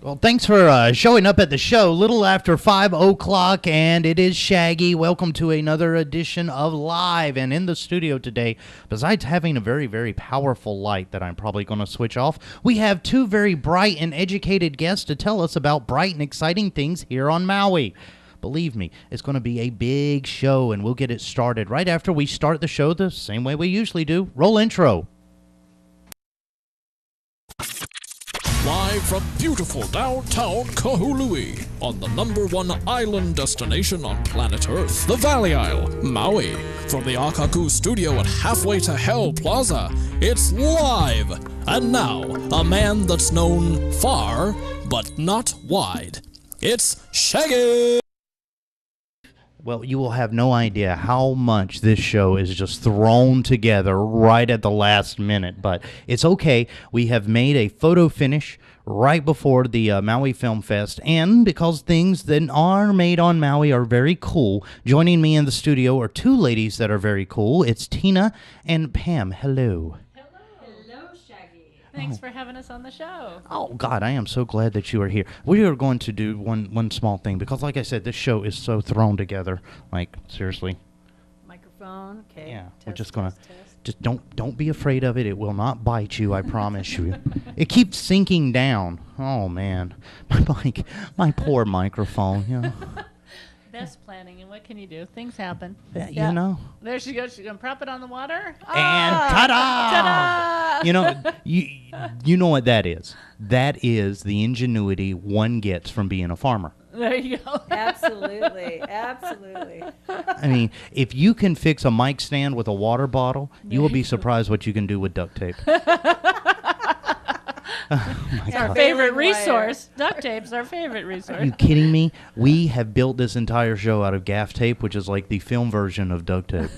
Well, thanks for showing up at the show. Little after 5 o'clock, and it is Shaggy. Welcome to another edition of Live. And in the studio today, besides having a very, very powerful light that I'm probably going to switch off, we have two very bright and educated guests to tell us about bright and exciting things here on Maui. Believe me, it's going to be a big show, and we'll get it started right after we start the show the same way we usually do. Roll intro. Live from beautiful downtown Kahului, on the #1 island destination on planet Earth, the Valley Isle, Maui. From the AKU studio at Halfway to Hell Plaza, it's live. And now, a man that's known far, but not wide. It's Shaggy! Well, you will have no idea how much this show is just thrown together right at the last minute, but it's okay. We have made a photo finish right before the Maui Film Fest, and because things that are made on Maui are very cool, joining me in the studio are two ladies that are very cool. It's Teena and Pam. Hello. Thanks for having us on the show. Oh, God, I am so glad that you are here. We are going to do one small thing, because like I said, this show is so thrown together. Like, seriously. Microphone, okay. Yeah, test, we're just going to, test. just don't be afraid of it. It will not bite you, I promise you. It keeps sinking down. Oh, man. My poor microphone, you know. Best planning, and what can you do? Things happen. You know. There she goes. She's going to prop it on the water. And ta-da! Ta-da! You know, you know what that is. That is the ingenuity one gets from being a farmer. There you go. Absolutely. Absolutely. I mean, if you can fix a mic stand with a water bottle, you will be surprised what you can do with duct tape. It's our favorite resource. Duct tape's our favorite resource. Are you kidding me? We have built this entire show out of gaff tape, which is like the film version of duct tape.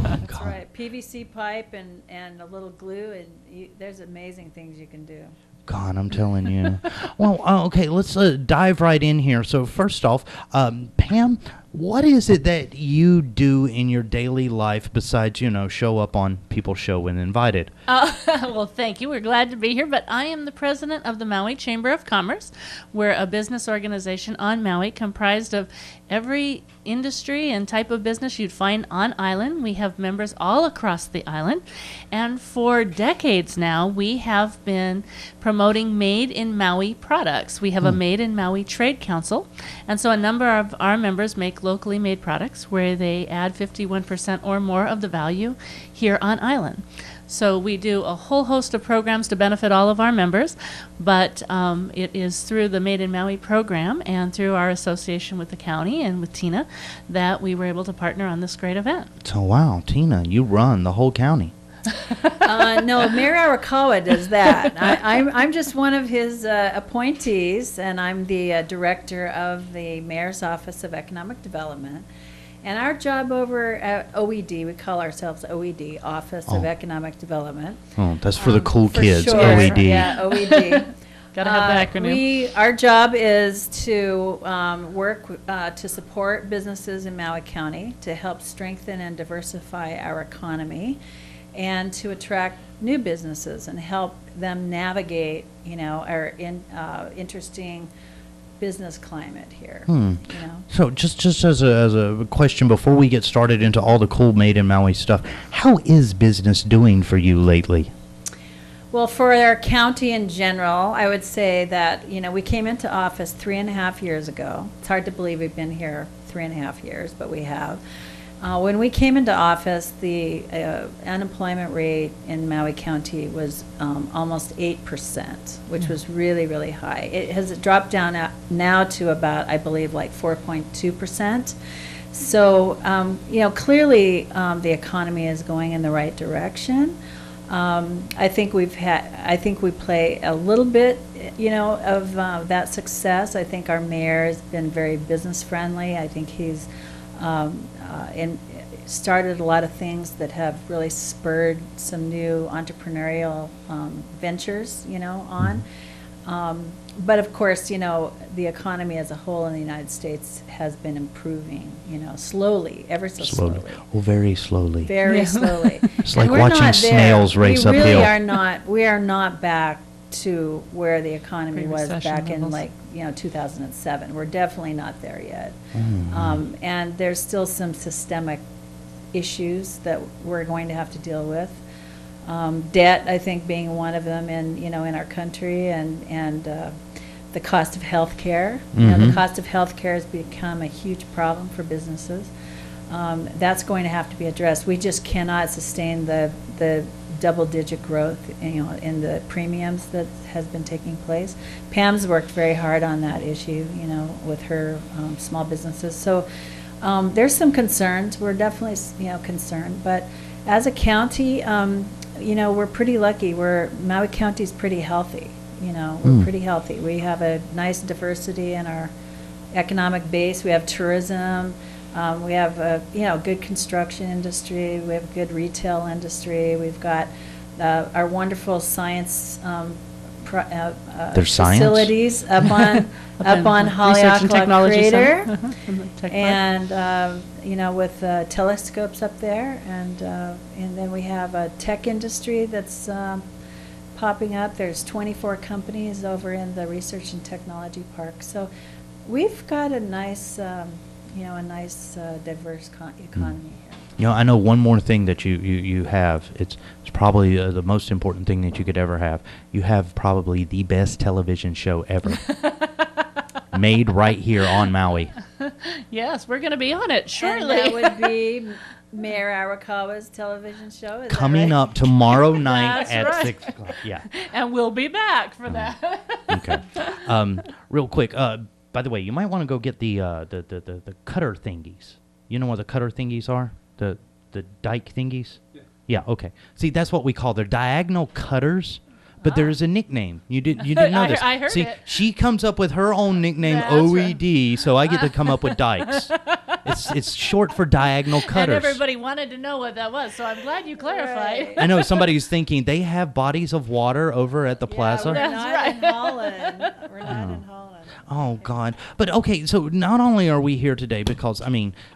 That's right. PVC pipe and a little glue, and there's amazing things you can do. God, I'm telling you. Well, okay, let's dive right in here. So first off, Pam, what is it that you do in your daily life besides, show up on People's Show when invited? Well, thank you. We're glad to be here, but I am the president of the Maui Chamber of Commerce. We're a business organization on Maui comprised of every industry and type of business you'd find on island. We have members all across the island, and for decades now, we have been promoting Made in Maui products. We have a Made in Maui Trade Council, and so a number of our members make locally made products where they add 51% or more of the value here on island. So we do a whole host of programs to benefit all of our members, but it is through the Made in Maui program and through our association with the county and with Teena that we were able to partner on this great event. So, wow, Teena, you run the whole county. No, Mayor Arakawa does that. I'm just one of his appointees, and I'm the director of the Mayor's Office of Economic Development. And our job over at OED, we call ourselves OED, Office of Economic Development. Oh, that's for the cool kids, sure. OED. Yeah, OED. Gotta have the acronym. Our job is to work to support businesses in Maui County, to help strengthen and diversify our economy, and to attract new businesses and help them navigate, our interesting business climate here. So just as a question before we get started into all the cool Made in Maui stuff, how is business doing for you lately? Well, for our county in general, I would say that, we came into office 3.5 years ago. It's hard to believe we've been here 3.5 years, but we have. When we came into office, the unemployment rate in Maui County was almost 8%, which was really, really high. It has dropped down now to about, I believe, like 4.2%. So, clearly the economy is going in the right direction. I think we play a little bit, of that success. I think our mayor has been very business friendly. I think he's started a lot of things that have really spurred some new entrepreneurial ventures, on. But of course, the economy as a whole in the United States has been improving, slowly, ever so slowly. Oh, very slowly. Very slowly. It's like watching snails race uphill. We are not back to where the economy was Pre-recession back in levels. 2007. We're definitely not there yet. Mm. And there's still some systemic issues that we're going to have to deal with. Debt, I think, being one of them in our country, and the cost of health care. The cost of health care has become a huge problem for businesses. That's going to have to be addressed. We just cannot sustain the double-digit growth, in the premiums that has been taking place. Pam's worked very hard on that issue, with her small businesses. So there's some concerns. We're definitely, concerned. But as a county, we're pretty lucky. Maui County's pretty healthy. We're pretty healthy. We have a nice diversity in our economic base. We have tourism. We have a good construction industry. We have a good retail industry. We've got our wonderful science facilities up on Research and Haleakala Technology Crater, Center. Tech Park. and with telescopes up there, and then we have a tech industry that's popping up. There's 24 companies over in the Research and Technology Park. So we've got a nice, diverse economy here. I know one more thing that you have. It's probably the most important thing that you could ever have. You have probably the best television show ever. Made right here on Maui. Yes, we're going to be on it shortly. And that would be Mayor Arakawa's television show. Is Coming that right? up tomorrow night That's at right. 6 o'clock. Yeah. And we'll be back for that. Okay. Real quick. By the way, you might want to go get the cutter thingies. You know what the cutter thingies are? The dike thingies? Yeah. Yeah, okay. See, that's what we call their diagonal cutters. But there is a nickname. You didn't know this. I heard See, it. she comes up with her own nickname, That's OED, so I get to come up with dikes. It's short for diagonal cutters. And everybody wanted to know what that was, so I'm glad you clarified. Right. I know somebody's thinking they have bodies of water over at the plaza. We're That's not right. in Holland. We're not in Holland. Oh, God. But, okay, so not only are we here today because,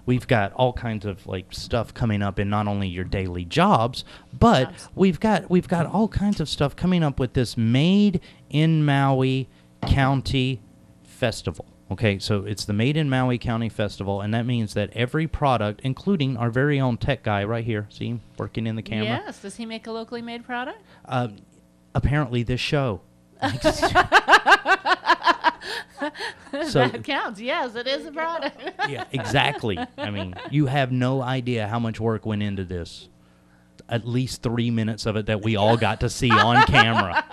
we've got all kinds of, stuff coming up in not only your daily jobs, but we've got all kinds of stuff coming up with this Made in Maui County Festival. Okay, so it's the Made in Maui County Festival, and that means that every product, including our very own tech guy right here, see him working in the camera? Yes. Does he make a locally made product? Apparently this show. So, That counts. Yes, it is a product. yeah, exactly. You have no idea how much work went into this. At least 3 minutes of it that we all got to see on camera.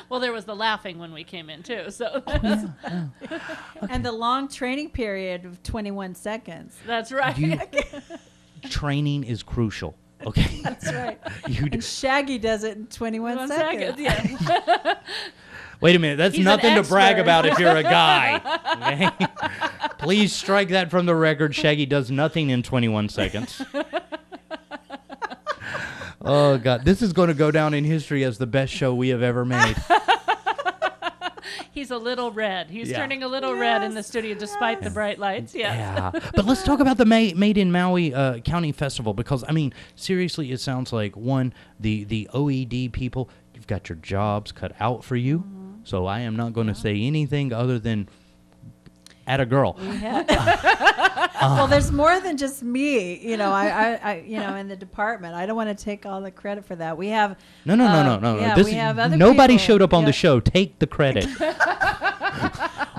Well, there was the laughing when we came in, too. So And the long training period of 21 seconds. that's right. Training is crucial. Okay. That's right. You And Shaggy does it in 21 1 seconds. second. Yeah. Wait a minute. That's He's an nothing to brag expert. about if you're a guy. Okay? Please strike that from the record. Shaggy does nothing in 21 seconds. Oh, God. This is going to go down in history as the best show we have ever made. He's a little red. He's Yeah. turning a little red in the studio despite the bright lights. Yes. Yeah. But let's talk about the Made in Maui County Festival because, seriously, it sounds like, one, the OED people, you've got your jobs cut out for you. So I am not going to say anything other than at a girl. Well, there's more than just me, I in the department. I don't want to take all the credit for that. We have No. Yeah, This we is- have other nobody people. showed up on Yeah. the show. Take the credit.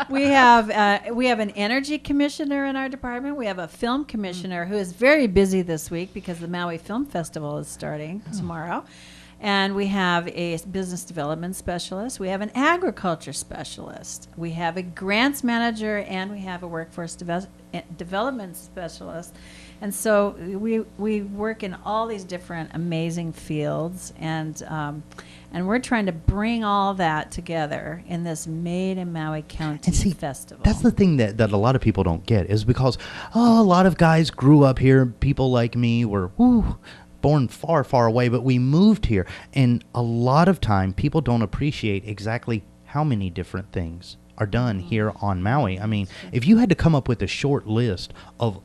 We have an energy commissioner in our department. We have a film commissioner who is very busy this week because the Maui Film Festival is starting tomorrow. And we have a business development specialist. We have an agriculture specialist. We have a grants manager, and we have a workforce development specialist. And so we work in all these different amazing fields, and we're trying to bring all that together in this Made in Maui County And see, Festival. that's the thing that a lot of people don't get is because, a lot of guys grew up here. People like me were, born far, far away, but we moved here. And a lot of time, people don't appreciate exactly how many different things are done here on Maui. If you had to come up with a short list of,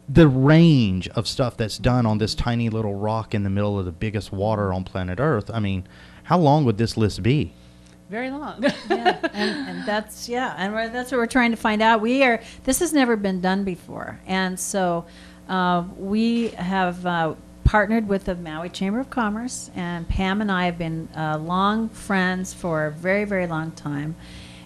the range of stuff that's done on this tiny little rock in the middle of the biggest water on planet Earth, how long would this list be? very long. Yeah, and that's that's what we're trying to find out. This has never been done before, and so we have partnered with the Maui Chamber of Commerce, and Pam and I have been long friends for a very, very long time.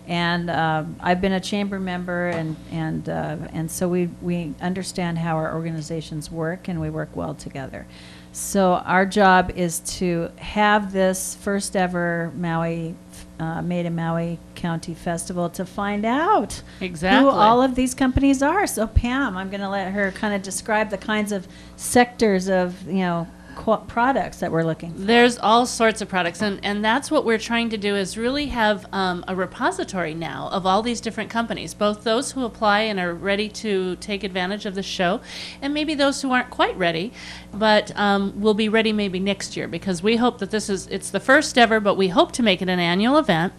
And I've been a chamber member, and so we understand how our organizations work, and we work well together. So our job is to have this first ever Maui Made in Maui County Festival to find out Exactly. who all of these companies are. So Pam, I'm going to let her kind of describe the kinds of sectors of products that we're looking for. There's all sorts of products, and that's what we're trying to do is really have a repository now of all these different companies, both those who apply and are ready to take advantage of the show, and maybe those who aren't quite ready, but will be ready maybe next year, because we hope that it's the first ever, but we hope to make it an annual event.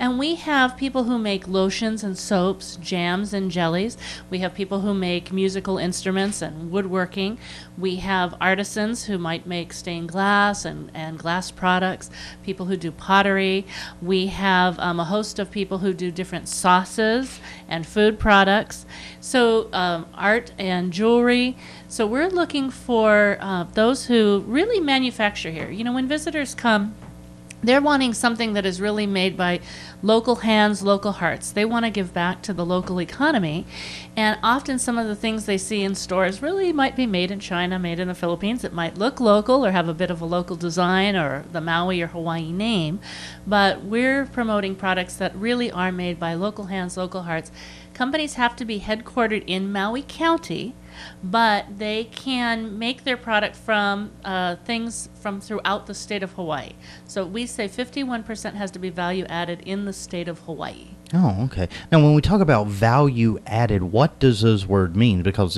And we have people who make lotions and soaps, jams and jellies. We have people who make musical instruments and woodworking. We have artisans who might make stained glass and glass products, people who do pottery. We have a host of people who do different sauces and food products. So art and jewelry. So we're looking for those who really manufacture here. When visitors come, they're wanting something that is really made by local hands, local hearts. They want to give back to the local economy. And often some of the things they see in stores really might be made in China, made in the Philippines. It might look local or have a bit of a local design or the Maui or Hawaii name. But we're promoting products that really are made by local hands, local hearts. Companies have to be headquartered in Maui County, but they can make their product from things from throughout the state of Hawaii. So we say 51% has to be value added in the state of Hawaii. Oh, okay. Now, when we talk about value added, what does those words mean? Because,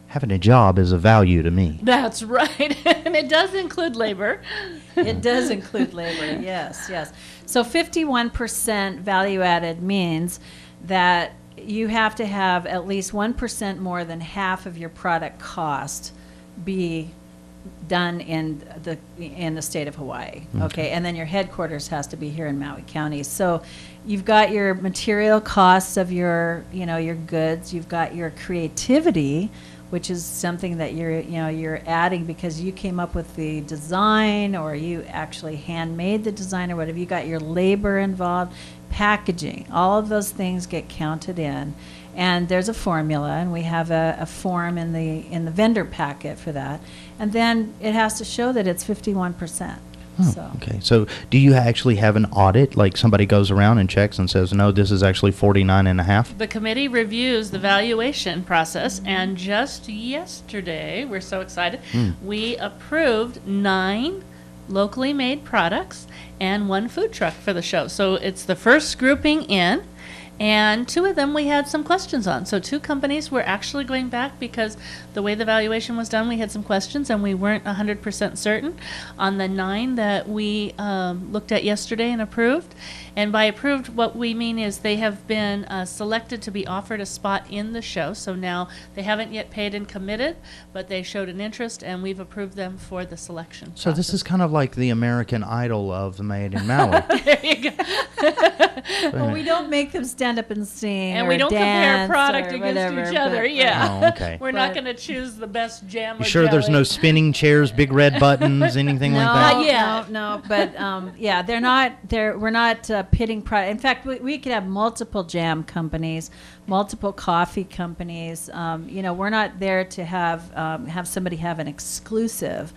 having a job is a value to me. That's right. And it does include labor. It does include labor, yes. So 51% value added means that you have to have at least 1% more than half of your product cost be done in the state of Hawaii. Okay, and then your headquarters has to be here in Maui County. So you've got your material costs of your goods, you've got your creativity, which is something that you're adding because you came up with the design or you actually handmade the design or whatever. You got your labor involved, packaging, all of those things get counted in. And there's a formula, and we have a form in the vendor packet for that. And then it has to show that it's 51%. Oh, okay. So do you actually have an audit? Like somebody goes around and checks and says, no, this is actually 49.5? The committee reviews the valuation process, and just yesterday, we're so excited, we approved 9 locally made products and 1 food truck for the show. So it's the first grouping in. And 2 of them we had some questions on. So 2 companies were actually going back because the way the valuation was done, we had some questions and we weren't 100% certain on the 9 that we looked at yesterday and approved. And by approved, what we mean is they have been selected to be offered a spot in the show. So now they haven't yet paid and committed, but they showed an interest and we've approved them for the selection So process. this is kind of like the American Idol of the Made in Maui. There you go. Well, we don't make them stand up and sing And or we don't compare dance product or against whatever, each other. but- Yeah. Oh, okay. We're not But- going to choose the best jam You or sure there's no jelly. spinning chairs, big red buttons, anything like that? Not yet. No, but yeah, we're not pitting product. In fact, we could have multiple jam companies, multiple coffee companies. We're not there to have somebody have an exclusive,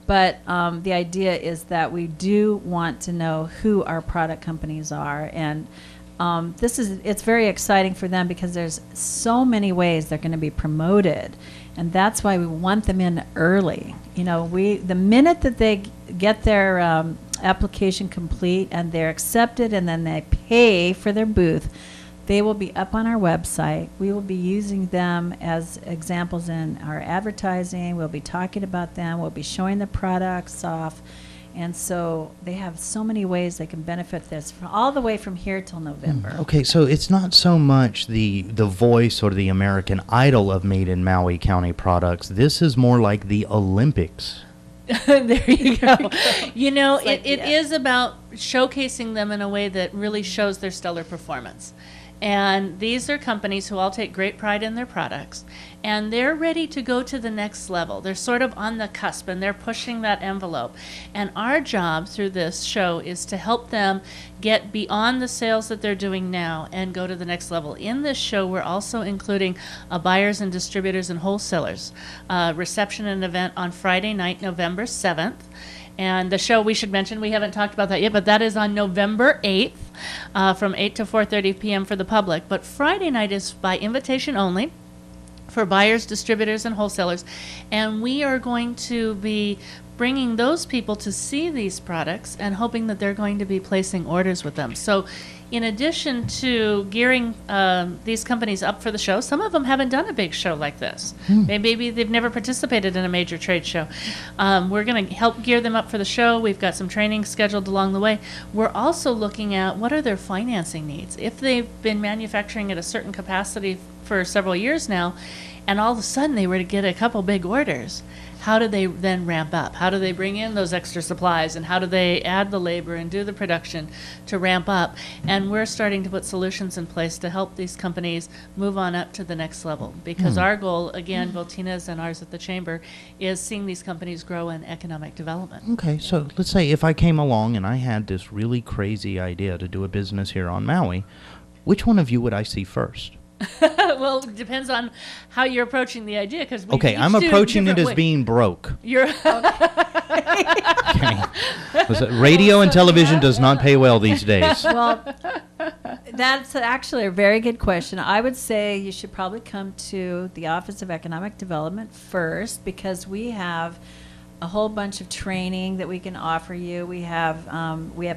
but the idea is that we do want to know who our product companies are, and it's very exciting for them because there's so many ways they're going to be promoted. And that's why we want them in early. The minute that they get their application complete and they're accepted and then they pay for their booth, they will be up on our website. We will be using them as examples in our advertising. We'll be talking about them. We'll be showing the products off. And so they have so many ways they can benefit this all the way from here till November. Okay, so it's not so much the voice or the American Idol of Made in Maui County products. This is more like the Olympics. There you go. You know, It's like, it yeah. is about showcasing them in a way that really shows their stellar performance. And these are companies who all take great pride in their products, and they're ready to go to the next level. They're sort of on the cusp, and they're pushing that envelope. And our job through this show is to help them get beyond the sales that they're doing now and go to the next level. In this show, we're also including buyers and distributors and wholesalers reception and event on Friday night, November 7th. And the show, we should mention, we haven't talked about that yet, but that is on November 8th from 8 to 4:30 p.m. for the public. But Friday night is by invitation only for buyers, distributors, and wholesalers. And we are going to be bringing those people to see these products and hoping that they're going to be placing orders with them. So in addition to gearing these companies up for the show, some of them haven't done a big show like this. Maybe they've never participated in a major trade show. We're going to help gear them up for the show. We've got some training scheduled along the way. We're also looking at what are their financing needs. If they've been manufacturing at a certain capacity for several years now, and all of a sudden they were to get a couple big orders, how do they then ramp up? How do they bring in those extra supplies, and how do they add the labor and do the production to ramp up? And we're starting to put solutions in place to help these companies move on up to the next level, because our goal, again, both Tina's and ours at the Chamber, is seeing these companies grow in economic development. Okay, so let's say if I came along and I had this really crazy idea to do a business here on Maui, which one of you would I see first? Well, it depends on how you're approaching the idea, because we Okay, each I'm do approaching it different as ways. being broke. You're Okay. Radio and television does not pay well these days. Well, that's actually a very good question. I would say you should probably come to the Office of Economic Development first, because we have a whole bunch of training that we can offer you. We have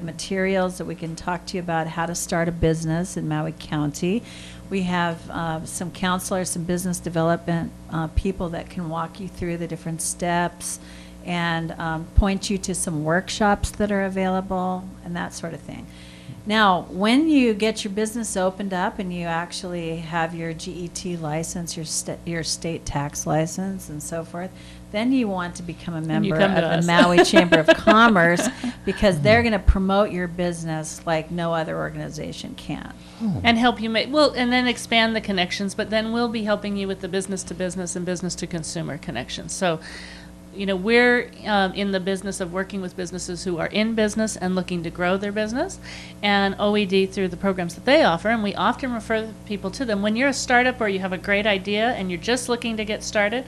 materials that we can talk to you about how to start a business in Maui County. We have some counselors, some business development people that can walk you through the different steps and point you to some workshops that are available and that sort of thing. Now, when you get your business opened up and you actually have your GET license, your state tax license and so forth, then you want to become a member come to of us. the Maui Chamber of Commerce, because they're going to promote your business like no other organization can. and help you make, well, and then expand the connections, but then we'll be helping you with the business to business and business to consumer connections. So, you know, we're in the business of working with businesses who are in business and looking to grow their business, and OED through the programs that they offer, and we often refer people to them. When you're a startup or you have a great idea and you're just looking to get started,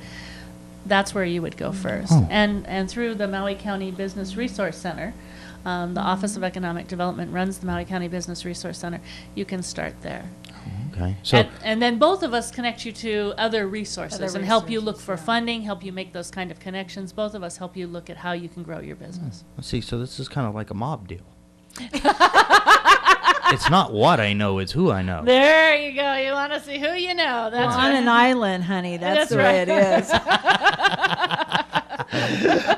that's where you would go first. And through the Maui County Business Resource Center, the Office of Economic Development runs the Maui County Business Resource Center. You can start there. Okay, so And then both of us connect you to other resources and help you look for resources, yeah. funding, help you make those kind of connections. Both of us help you look at how you can grow your business. let's see. So this is kind of like a mob deal. It's not what I know; it's who I know. There you go. You want to see who you know. That's On right. an island, honey. That's That's the way it is.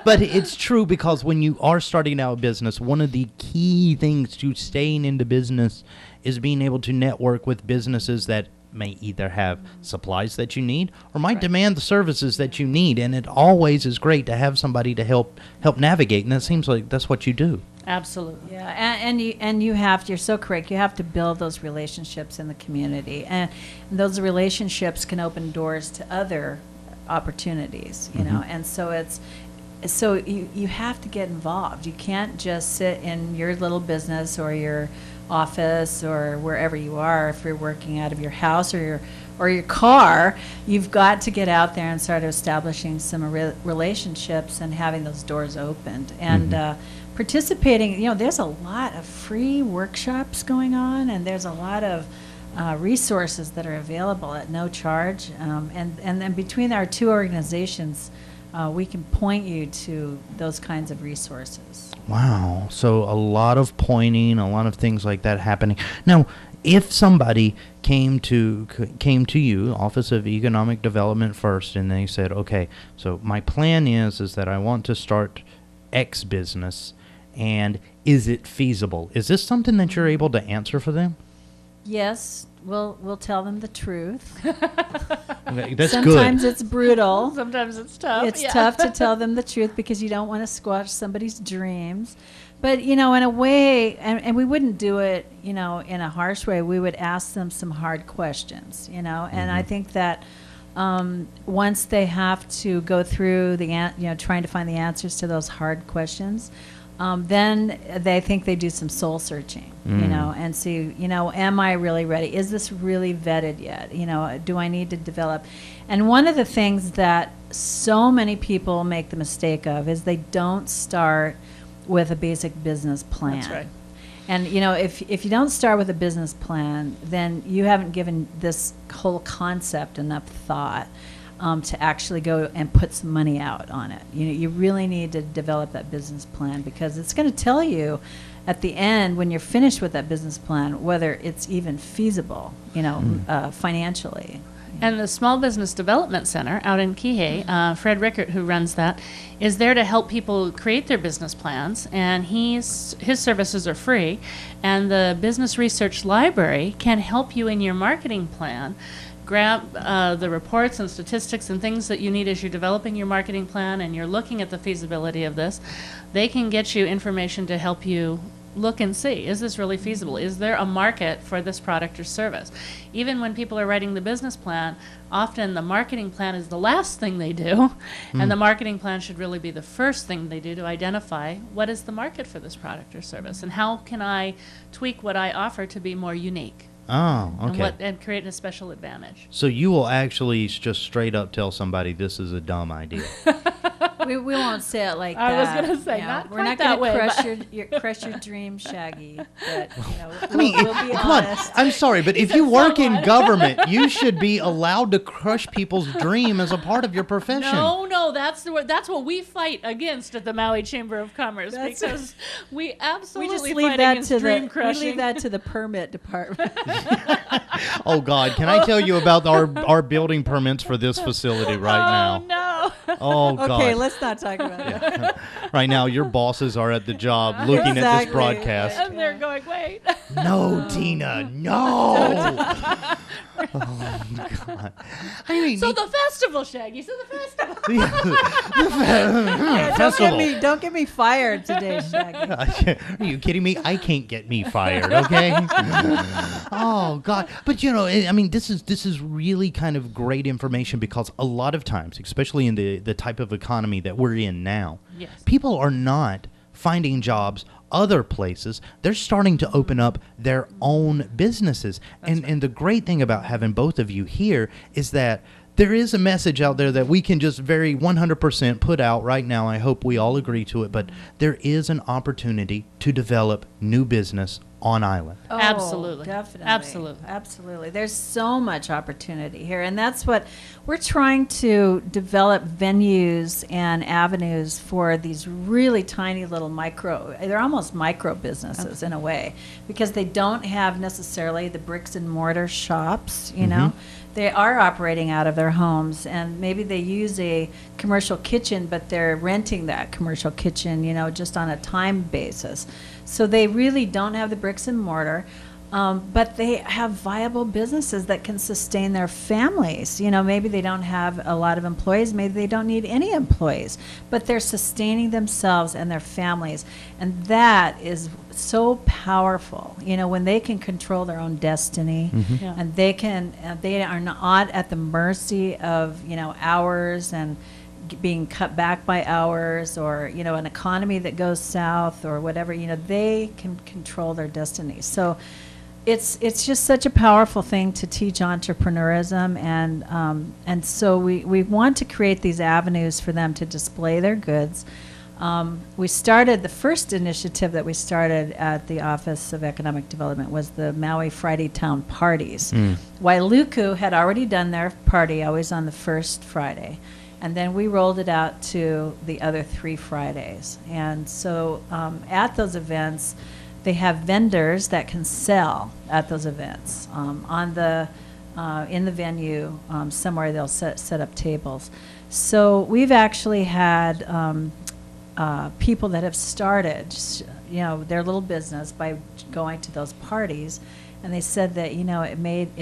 But it's true, because when you are starting out a business, one of the key things to staying into business is being able to network with businesses that may either have supplies that you need or might demand the services that you need. And it always is great to have somebody to help navigate. And that seems like that's what you do. Absolutely. Yeah, and you have to, you're so correct. You have to build those relationships in the community, and those relationships can open doors to other opportunities. You know, and so you have to get involved. You can't just sit in your little business or your office or wherever you are. If you're working out of your house or your car, you've got to get out there and start establishing some relationships and having those doors opened. And participating, you know, there's a lot of free workshops going on, and there's a lot of resources that are available at no charge. And then between our two organizations, we can point you to those kinds of resources. Wow. So a lot of pointing, a lot of things like that happening. Now, if somebody came to you, Office of Economic Development first, and they said, okay, so my plan is that I want to start X business, and is it feasible? Is this something that you're able to answer for them? Yes, we'll tell them the truth. Okay, that's Sometimes good. it's brutal. Sometimes it's tough. It's yeah. tough to tell them the truth because you don't want to squash somebody's dreams. But, in a way, and we wouldn't do it, in a harsh way. We would ask them some hard questions, and I think that once they have to go through trying to find the answers to those hard questions, then they think they do some soul searching, and see, am I really ready? Is this really vetted yet? Do I need to develop? And one of the things that so many people make the mistake of is they don't start with a basic business plan. That's right. And, if you don't start with a business plan, then you haven't given this whole concept enough thought to actually go and put some money out on it. You really need to develop that business plan because it's going to tell you at the end when you're finished with that business plan whether it's even feasible, financially. And the Small Business Development Center out in Kihei, Fred Rickert, who runs that, is there to help people create their business plans. And his services are free. And the Business Research Library can help you in your marketing plan. Grab the reports and statistics and things that you need as you're developing your marketing plan and you're looking at the feasibility of this. They can get you information to help you look and see, is this really feasible? Is there a market for this product or service? Even when people are writing the business plan, often the marketing plan is the last thing they do, and the marketing plan should really be the first thing they do to identify what is the market for this product or service, and how can I tweak what I offer to be more unique. Oh, okay. And create a special advantage. So you will actually just straight up tell somebody this is a dumb idea. We won't say it like I that. was gonna say, not we're quite not that going way, to but- crush your dreams, Shaggy. But I mean, we'll be come on. honest. I'm sorry, but if you work in government, you should be allowed to crush people's dream as a part of your profession. No, that's what we fight against at the Maui Chamber of Commerce because we We absolutely just leave fight that against to dream we crushing. leave that to the permit department. Oh, God. Can I tell you about our building permits for this facility right now? No. Oh, God. Okay, let's not talk about that. Right now, your bosses are at the job looking at this Exactly. broadcast. And they're going, wait. No, Tina, no. Oh, God. I mean, So the festival, Shaggy. So the festival. festival. Don't get me fired today, Shaggy. Are you kidding me? I can't get me fired, okay? Oh, God. But, I mean, this is really kind of great information because a lot of times, especially in the type of economy that we're in now, Yes. people are not finding jobs other places. They're starting to open up their own businesses. And the great thing about having both of you here is that there is a message out there that we can just very 100% put out right now. I hope we all agree to it, but there is an opportunity to develop new business on island. Oh, Absolutely. Definitely. Absolutely. Absolutely. There's so much opportunity here. And that's what we're trying to develop venues and avenues for these really tiny little they're almost micro businesses in a way, because they don't have necessarily the bricks and mortar shops, you know. They are operating out of their homes, and maybe they use a commercial kitchen, but they're renting that commercial kitchen, just on a time basis. So they really don't have the bricks and mortar, but they have viable businesses that can sustain their families. Maybe they don't have a lot of employees, maybe they don't need any employees, but they're sustaining themselves and their families. And that is so powerful, when they can control their own destiny, Yeah. and they are not at the mercy of, hours and being cut back by hours, or an economy that goes south or whatever. They can control their destiny. So it's just such a powerful thing to teach entrepreneurism, and so we want to create these avenues for them to display their goods. We started, the first initiative that we started at the Office of Economic Development was the Maui Friday Town Parties. Wailuku had already done their party always on the first Friday. And then we rolled it out to the other 3 Fridays. And so at those events, they have vendors that can sell at those events. In the venue, somewhere they'll set up tables. So we've actually had people that have started, their little business by going to those parties, and they said that it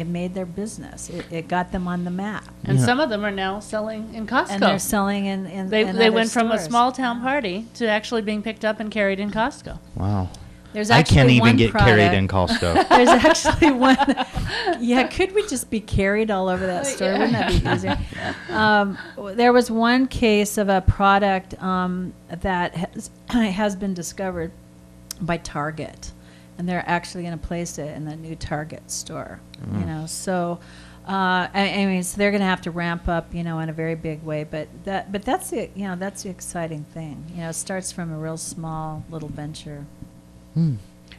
made their business. It got them on the map. And some of them are now selling in Costco. And they're selling in They other went from a stores. small town party to actually being picked up and carried in Costco. Wow. There's I actually can't even one get product- carried in Costco. There's actually one. Yeah, could we just be carried all over that store? Yeah. Wouldn't that be easier? There was one case of a product that has been discovered by Target, and they're actually going to place it in the new Target store. So I mean, so they're going to have to ramp up, in a very big way. But that's the that's the exciting thing. It starts from a real small little venture.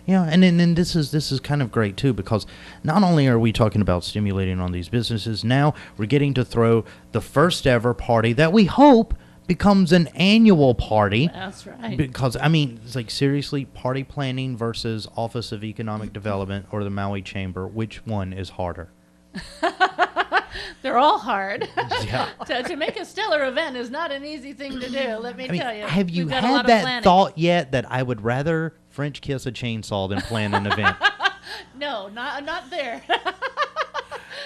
Yeah, and then this is kind of great too, because not only are we talking about stimulating on these businesses, now we're getting to throw the first ever party that we hope becomes an annual party. That's right. Because I mean, it's like, seriously, party planning versus Office of Economic Development or the Maui Chamber, which one is harder? They're all hard. Yeah. To make a stellar event is not an easy thing to do, let me I mean, tell you. have you We've got a lot had of that planning. thought yet that I would rather French kiss a chainsaw than plan an event? No, not there.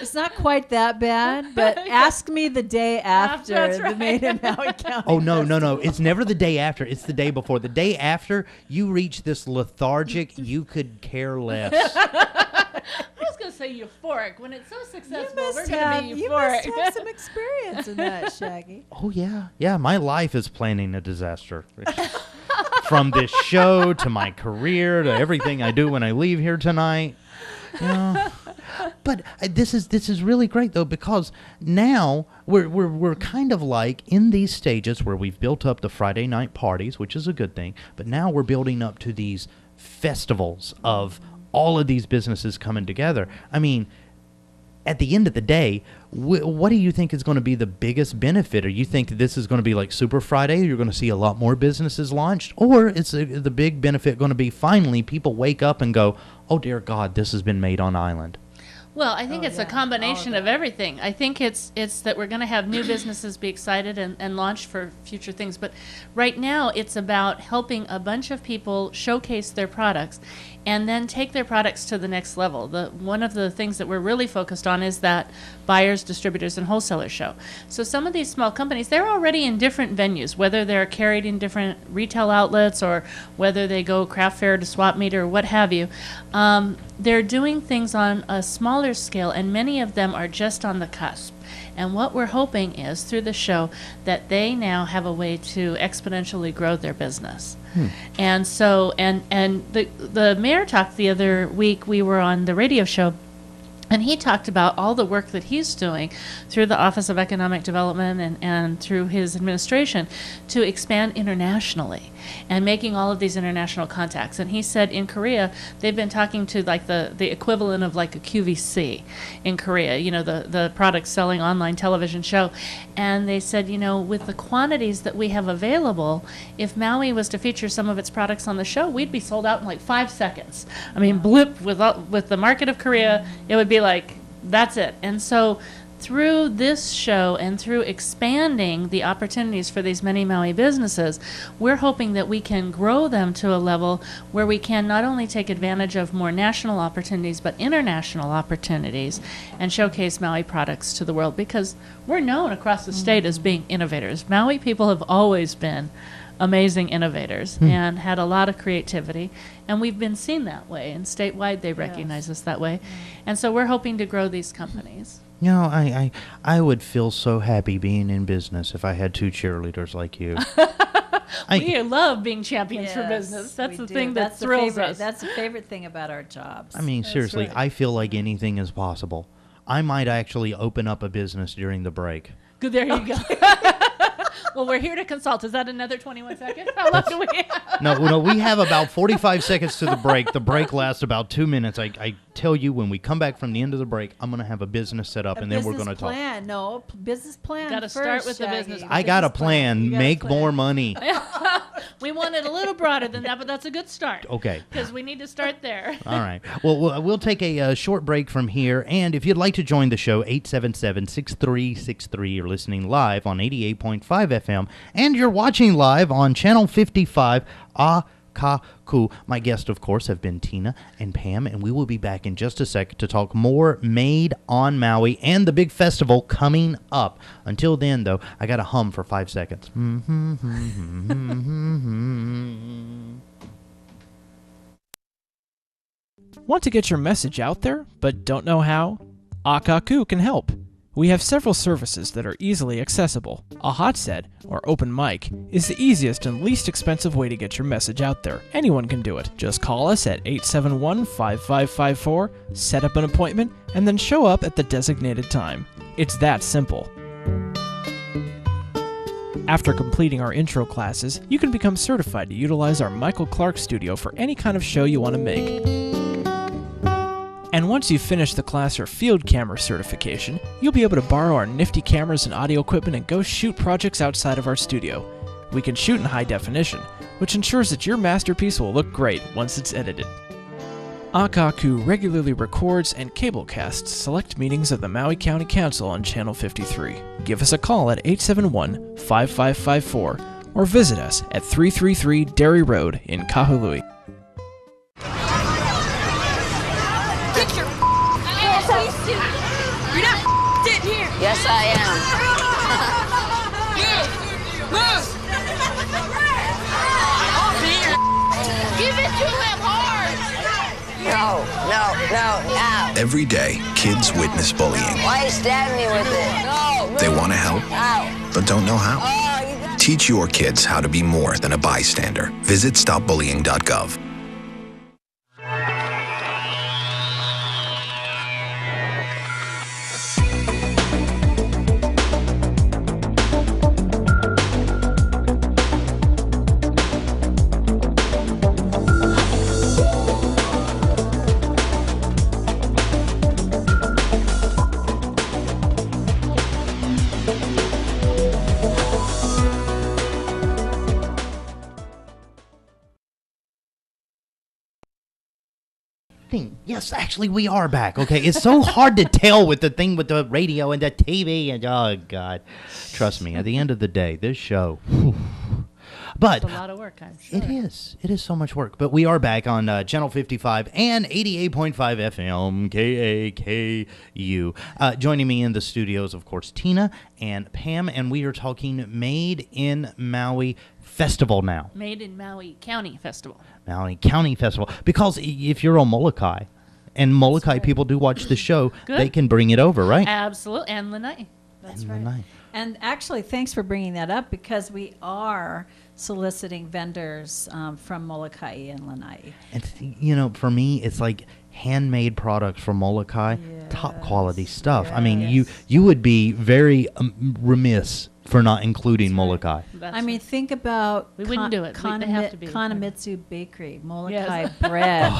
It's not quite that bad, but ask me the day after That's the right. Made in Maui County. Oh, no. It's never the day after. It's the day before. The day after, you reach this lethargic, you could care less. I was going to say euphoric. When it's so successful, we're going to be You must euphoric. have some experience in that, Shaggy. Oh, yeah. Yeah, my life is planning a disaster. From this show to my career to everything I do when I leave here tonight. Yeah. But this is really great, though, because now we're kind of like in these stages where we've built up the Friday night parties, which is a good thing, but now we're building up to these festivals of all of these businesses coming together. I mean, at the end of the day, what do you think is going to be the biggest benefit? Or you think this is going to be like Super Friday, you're going to see a lot more businesses launched? Or is the big benefit going to be finally people wake up and go, oh, dear God, this has been made on island? Well, I think it's a combination of everything. I think it's that we're going to have new businesses be excited and launch for future things. But right now, it's about helping a bunch of people showcase their products and then take their products to the next level. One of the things that we're really focused on is that buyers, distributors, and wholesalers show. So some of these small companies, they're already in different venues, whether they're carried in different retail outlets or whether they go craft fair to swap meet or what have you. They're doing things on a smaller scale, and many of them are just on the cusp. And what we're hoping is, through the show, that they now have a way to exponentially grow their business. And so, and the mayor talked the other week, we were on the radio show, and he talked about all the work that he's doing through the Office of Economic Development and through his administration to expand internationally and making all of these international contacts. And he said in Korea, they've been talking to like the equivalent of like a QVC in Korea, the product selling online television show. And they said, with the quantities that we have available, if Maui was to feature some of its products on the show, we'd be sold out in like 5 seconds. I mean, blip with the market of Korea, it would be like, that's it. And so through this show and through expanding the opportunities for these many Maui businesses, we're hoping that we can grow them to a level where we can not only take advantage of more national opportunities, but international opportunities and showcase Maui products to the world, because we're known across the state as being innovators. Maui people have always been amazing innovators and had a lot of creativity, and we've been seen that way, and statewide they recognize us that way. And so we're hoping to grow these companies. I would feel so happy being in business if I had 2 cheerleaders like you. We love being champions for business. That's the thing that thrills us. That's the favorite thing about our jobs. I mean, seriously, right. I feel like anything is possible. I might actually open up a business during the break. Good, there you go. Well, we're here to consult. Is that another 21 seconds? How long do we have? No, we have about 45 seconds to the break. The break lasts about 2 minutes. I tell you when we come back from the end of the break, I'm going to have a business set up, and then we're going to talk. Business plan. Got to start with the business. I got a plan. Make more money. We want it a little broader than that, but that's a good start. Okay. Because we need to start there. All right. Well, we'll take a short break from here. And if you'd like to join the show, 877-6363. You're listening live on 88.5 FM. And you're watching live on Channel 55, AKU. My guests, of course, have been Teena and Pam. And we will be back in just a sec to talk more Made on Maui and the big festival coming up. Until then, though, I got to hum for 5 seconds. Want to get your message out there, but don't know how? AKU can help. We have several services that are easily accessible. A hot set, or open mic, is the easiest and least expensive way to get your message out there. Anyone can do it. Just call us at 871-5554, set up an appointment, and then show up at the designated time. It's that simple. After completing our intro classes, you can become certified to utilize our Michael Clark studio for any kind of show you want to make. And once you finish the class or field camera certification, you'll be able to borrow our nifty cameras and audio equipment and go shoot projects outside of our studio. We can shoot in high definition, which ensures that your masterpiece will look great once it's edited. AKU regularly records and cablecasts select meetings of the Maui County Council on Channel 53. Give us a call at 871-5554 or visit us at 333 Dairy Road in Kahului. You're not sitting here. Yes, I am. Move. Give it to him hard. No. Every day, kids witness bullying. Why are you stabbing me with it? No. They want to help, but don't know how. Teach your kids how to be more than a bystander. Visit stopbullying.gov. Yes, actually, we are back. Okay, it's so hard to tell with the thing with the radio and the TV and oh god, trust me. At the end of the day, this show, but It's a lot of work, I'm sure. it is. It is so much work. But we are back on Channel 55 and 88.5 FM KAKU. Joining me in the studios, of course, Teena and Pam, and we are talking Made in Maui Festival now. Made in Maui County Festival. Maui County Festival. Because if you're on Molokai, and Molokai people do watch the show, Good. they can bring it over, right? Absolutely. And Lanai. That's And right. Lanai. And actually, thanks for bringing that up because we are soliciting vendors from Molokai and Lanai. And, you know, for me, it's like handmade products from Molokai, top quality stuff. I mean, you would be very remiss for not including Molokai. That's I mean, think about We wouldn't do it. They have to be. Konomitsu Bakery, Molokai Yes. bread.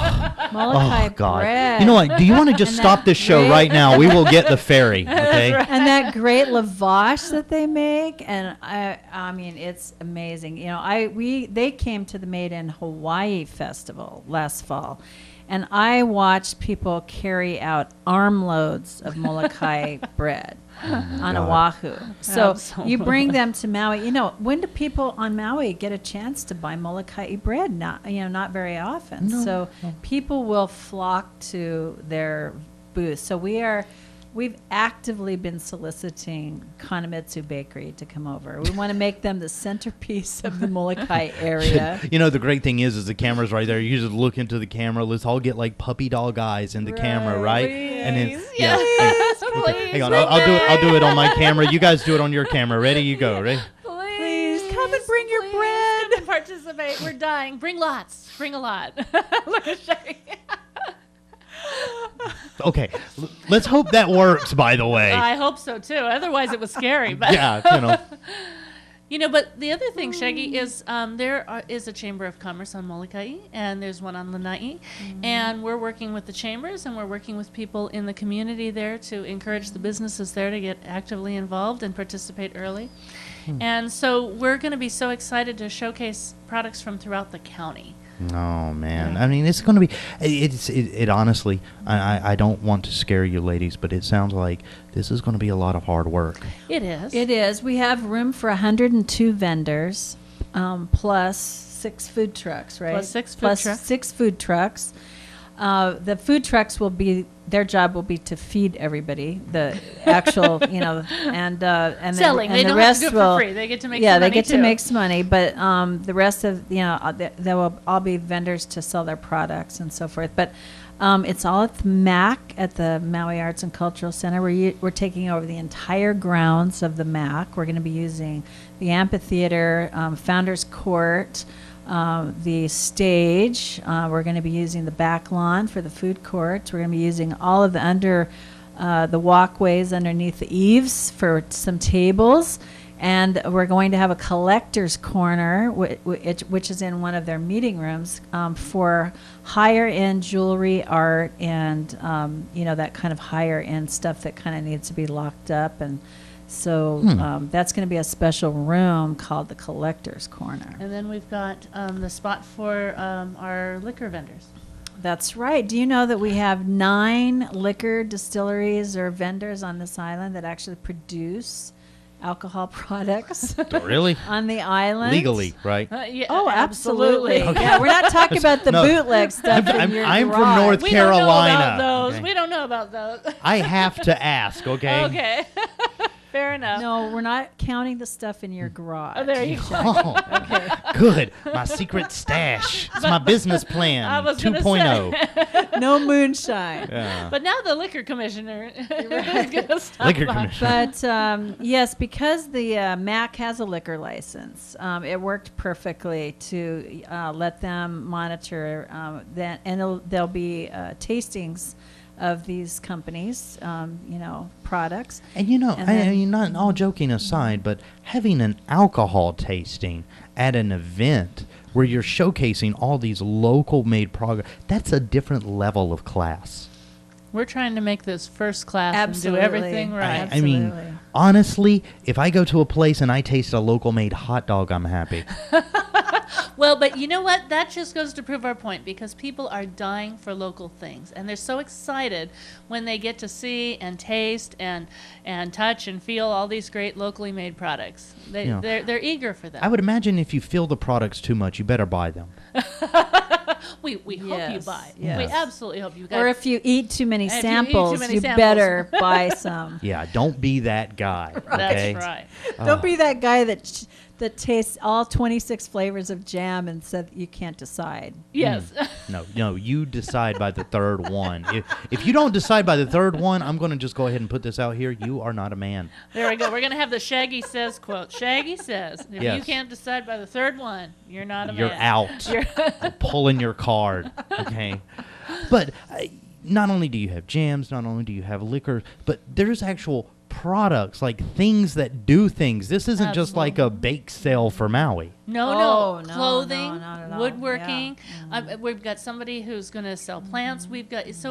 Molokai Oh, God. bread. You know what? Do you want to just And stop that this show great- right now? We will get the ferry, okay? And that great lavash that they make, and I mean, it's amazing. You know, they came to the Made in Hawaii festival last fall, and I watched people carry out armloads of Molokai bread on God. Oahu. So Absolutely. you bring them to Maui. You know, when do people on Maui get a chance to buy Molokai bread? Not not very often. So people will flock to their booth. So we've actively been soliciting Konomitsu Bakery to come over. We want to make them the centerpiece of the Molokai area. You know, the great thing is the camera's right there. You just look into the camera. Let's all get like puppy dog eyes in the camera, right? And then, yeah. Hang on, I'll do it on my camera. You guys do it on your camera. Ready? You go. Ready? Please come and bring your bread. Come and participate. We're dying. Bring lots. Bring a lot. Look at Shaggy. Okay, let's hope that works. By the way, I hope so too. Otherwise, it was scary. But yeah, you know. But the other thing, Shaggy, is is a Chamber of Commerce on Molokai, and there's one on Lanai, and we're working with the chambers, and we're working with people in the community there to encourage the businesses there to get actively involved and participate early. And so we're going to be so excited to showcase products from throughout the county. Oh man, I mean, it's going to be. It honestly, I don't want to scare you, ladies, but it sounds like this is going to be a lot of hard work. It is. It is. We have room for 102 vendors, plus 6 food trucks, right? Plus 6 food trucks. 6 food trucks. The food trucks will be, their job will be to feed everybody, the actual, and selling. And they the don't rest have to do it will, for free. They get to make some they money get too. to make some money, but the rest of, there will all be vendors to sell their products and so forth. But it's all at the MAC, at the Maui Arts and Cultural Center. We're taking over the entire grounds of the MAC. We're going to be using the amphitheater, Founders Court, the stage. We're going to be using the back lawn for the food courts. We're going to be using all of the the walkways underneath the eaves for some tables. And we're going to have a collector's corner, which is in one of their meeting rooms, for higher-end jewelry, art, and, that kind of higher-end stuff that kind of needs to be locked up. And so that's going to be a special room called the collector's corner. And then we've got the spot for our liquor vendors. That's right. Do you know that we have 9 liquor distilleries or vendors on this island that actually produce alcohol products? Really? On the island? Legally, right? Yeah, Oh, absolutely. Okay. Yeah, we're not talking about the bootleg stuff. I'm from garage. North We Carolina. don't know about those. Okay. We don't know about those. I have to ask, okay? Okay. Fair enough. No, we're not counting the stuff in your garage. Oh, there you go. Oh, Okay. good. My secret stash. It's my business plan I was gonna 2.0. No moonshine. Yeah. But now the liquor commissioner is going to stop Liquor by. commissioner. But yes, because the MAC has a liquor license, it worked perfectly to let them monitor that, and there'll be tastings of these companies, products. And And then- I mean, not all joking aside, but having an alcohol tasting at an event where you're showcasing all these local made products, that's a different level of class. We're trying to make this first class Absolutely. and do everything right. I mean, Absolutely. honestly, if I go to a place and I taste a local made hot dog, I'm happy. Well, but you know what? That just goes to prove our point, because people are dying for local things, and they're so excited when they get to see and taste and touch and feel all these great locally made products. They're eager for them. I would imagine if you feel the products too much, you better buy them. We hope you Yes, buy. yes. We absolutely hope you guys. Or if you eat too many If you eat too samples, many you samples. better buy some. Yeah, don't be that guy. Okay? That's right. Don't be that guy that tastes all 26 flavors of jam and said you can't decide. Yes. No, you decide by the third one. If you don't decide by the third one, I'm going to just go ahead and put this out here. You are not a man. There we go. We're going to have the Shaggy Says quote. Shaggy says, if you Yes. can't decide by the third one, you're not a You're man. out. I'm pulling your card. Okay. But not only do you have jams, not only do you have liquor, but there's actual products, like things that do things. This isn't just like a bake sale for Maui. No, no, clothing, no, not at all. woodworking. Yeah. We've got somebody who's going to sell plants. We've got it's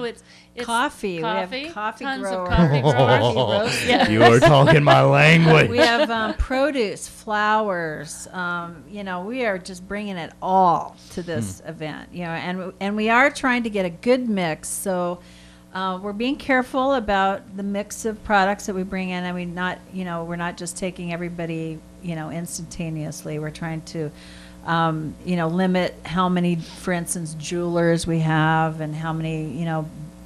Coffee. We have coffee tons growers. of coffee growers. Coffee roasters. Yeah. You are talking my language. We have produce, flowers. We are just bringing it all to this event. And we are trying to get a good mix. So we're being careful about the mix of products that we bring in. I mean, we're not just taking everybody, instantaneously. We're trying to, limit how many, for instance, jewelers we have and how many,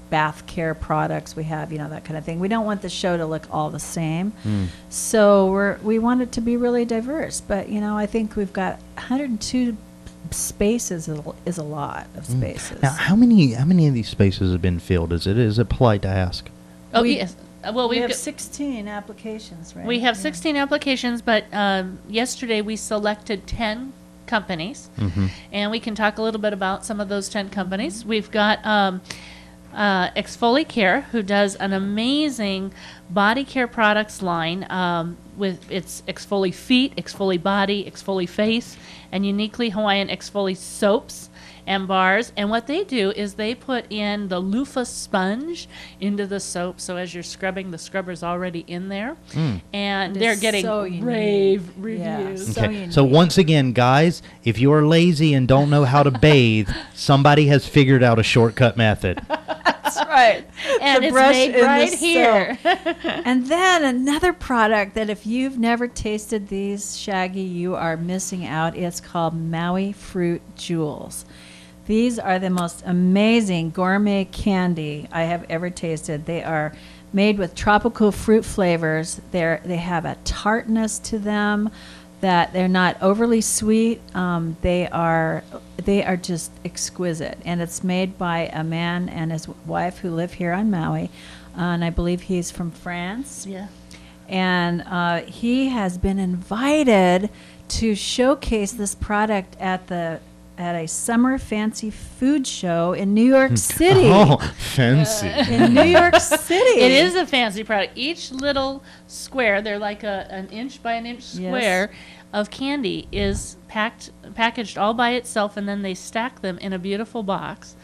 bath care products we have, that kind of thing. We don't want the show to look all the same. So we want it to be really diverse. But, I think we've got 102 spaces is a lot of spaces. Now, how many of these spaces have been filled? Is it polite to ask? Oh, We- yes. Well, we we've have got, 16 applications, right? we have Yeah. 16 applications, but yesterday we selected 10 companies, and we can talk a little bit about some of those 10 companies. We've got Exfoli Care, who does an amazing body care products line with its Exfoli Feet, Exfoli Body, Exfoli Face, and uniquely Hawaiian Exfoli soaps and bars. And what they do is they put in the loofah sponge into the soap, so as you're scrubbing, the scrubber's already in there. And they're getting rave reviews. Okay. So once again, guys, if you are lazy and don't know how to bathe, somebody has figured out a shortcut method. That's right. And The it's brush made in the right here. And then another product that if you've never tasted these, Shaggy, you are missing out. It's called Maui Fruit Jewels. These are the most amazing gourmet candy I have ever tasted. They are made with tropical fruit flavors. They have a tartness to them that they're not overly sweet. They are just exquisite. And it's made by a man and his wife who live here on Maui. And I believe he's from France. Yeah. And he has been invited to showcase this product at a summer fancy food show in New York City. Oh, fancy. In New York City. It is a fancy product. Each little square, they're like an inch by an inch square of candy, is packaged all by itself, and then they stack them in a beautiful box.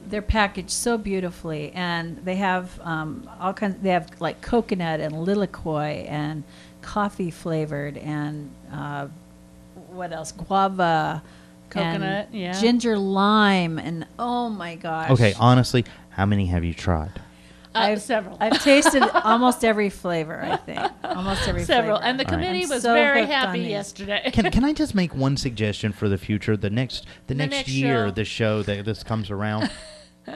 They're packaged so beautifully, and they have all kinds. They have like coconut and lilikoi and coffee flavored, and what else? Guava. Coconut, and ginger lime, and oh my gosh. Okay, honestly, how many have you tried? Several. I've tasted almost every flavor, I think. Almost every Several. flavor. And the committee I'm was so very hooked on happy these. yesterday. Can I just make one suggestion for the future? The next next year, show. the show that this comes around,